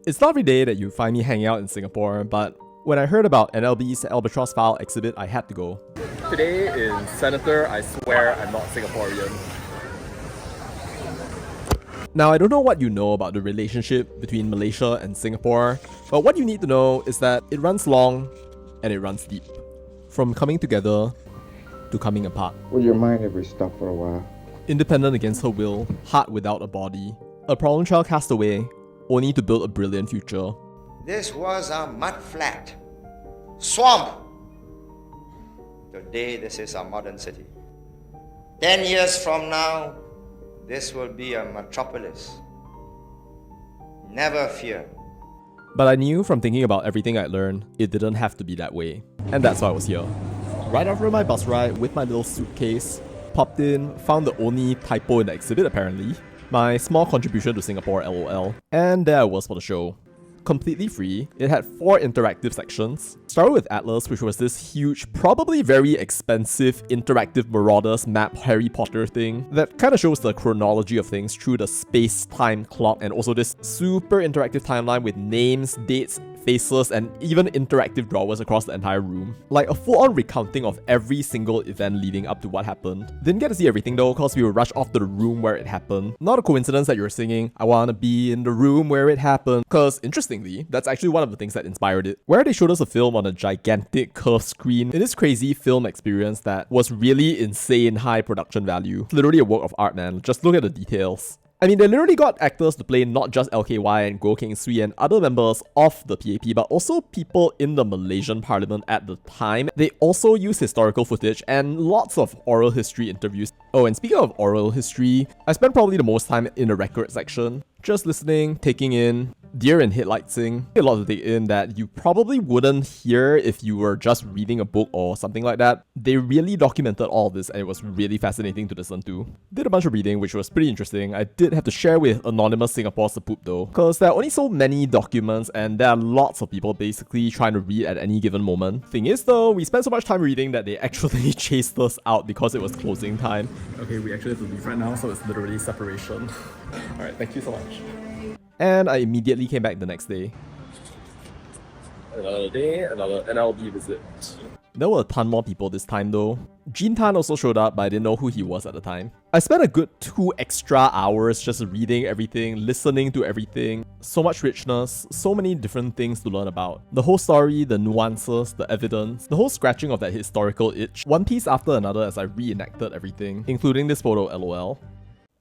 It's not every day that you find me hanging out in Singapore, but when I heard about NLB's Albatross File exhibit, I had to go. Today is Senator, I swear I'm not Singaporean. Now, I don't know what you know about the relationship between Malaysia and Singapore, but what you need to know is that it runs long and it runs deep. From coming together to coming apart. Would you mind if we stop for a while? Independent against her will, heart without a body. A problem child cast away, only to build a brilliant future. This was a mud-flat swamp. Today, this is a modern city. 10 years from now, this will be a metropolis. Never fear. But I knew from thinking about everything I'd learned, it didn't have to be that way. And that's why I was here. Right after my bus ride with my little suitcase, popped in, found the only typo in the exhibit apparently, my small contribution to Singapore LOL, and there I was for the show. Completely free, it had 4 interactive sections. Started with Atlas, which was this huge, probably very expensive interactive Marauders map Harry Potter thing that kind of shows the chronology of things through the space-time clock, and also this super interactive timeline with names, dates, faces, and even interactive drawers across the entire room. Like a full-on recounting of every single event leading up to what happened. Didn't get to see everything though, cause we were rushed off to the room where it happened. Not a coincidence that you're singing, "I wanna be in the room where it happened," cause interestingly, that's actually one of the things that inspired it. Where they showed us a film on a gigantic curved screen in this crazy film experience that was really insane high production value. It's literally a work of art, man. Just look at the details. I mean, they literally got actors to play not just LKY and Goh Keng Swee and other members of the PAP, but also people in the Malaysian parliament at the time. They also used historical footage and lots of oral history interviews. Oh, and speaking of oral history, I spent probably the most time in the record section, just listening, taking in, deer in headlightsing. A lot to take in that you probably wouldn't hear if you were just reading a book or something like that. They really documented all of this and it was really fascinating to listen to. Did a bunch of reading, which was pretty interesting. I did have to share with anonymous Singapore Sapoop though, because there are only so many documents and there are lots of people basically trying to read at any given moment. Thing is though, we spent so much time reading that they actually chased us out because it was closing time. Okay, we actually have to leave right now, so it's literally separation. Alright, thank you so much. And I immediately came back the next day. Another day, another NLB visit. There were a ton more people this time though. Jean Tan also showed up, but I didn't know who he was at the time. I spent a good 2 extra hours just reading everything, listening to everything. So much richness, so many different things to learn about. The whole story, the nuances, the evidence, the whole scratching of that historical itch, one piece after another as I reenacted everything, including this photo LOL.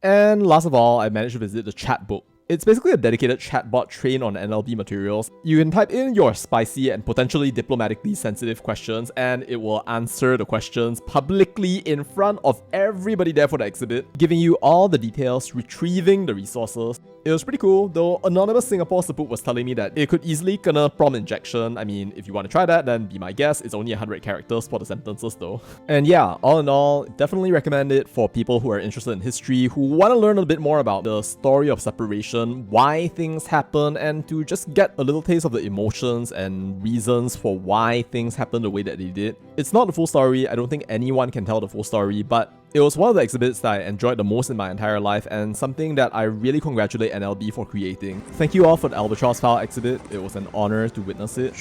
And last of all, I managed to visit the chatbook. It's basically a dedicated chatbot trained on NLB materials. You can type in your spicy and potentially diplomatically sensitive questions and it will answer the questions publicly in front of everybody there for the exhibit, giving you all the details, retrieving the resources. It was pretty cool, though anonymous Singapore Sapoop was telling me that it could easily gonna prompt injection. I mean, if you want to try that, then be my guest. It's only 100 characters for the sentences though. And yeah, all in all, definitely recommend it for people who are interested in history, who want to learn a bit more about the story of separation, why things happen, and to just get a little taste of the emotions and reasons for why things happen the way that they did. It's not the full story, I don't think anyone can tell the full story, but it was one of the exhibits that I enjoyed the most in my entire life and something that I really congratulate NLB for creating. Thank you all for the Albatross File exhibit, it was an honor to witness it.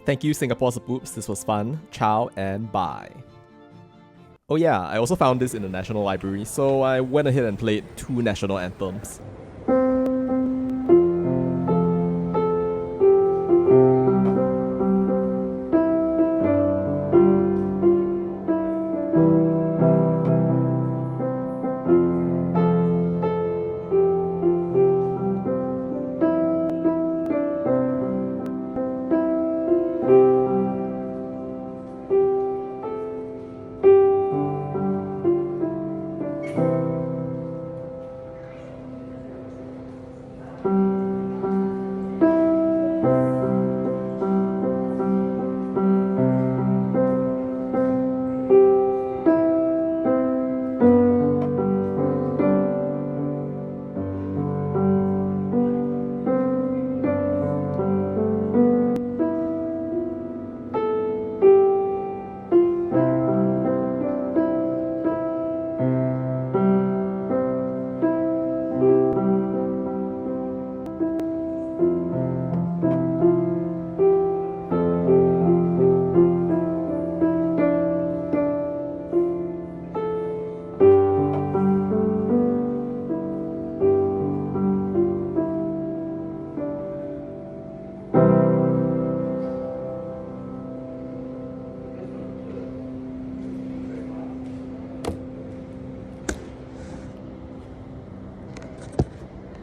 Thank you Singapore Sapoops, this was fun. Ciao and bye. Oh yeah, I also found this in the National Library, so I went ahead and played 2 national anthems.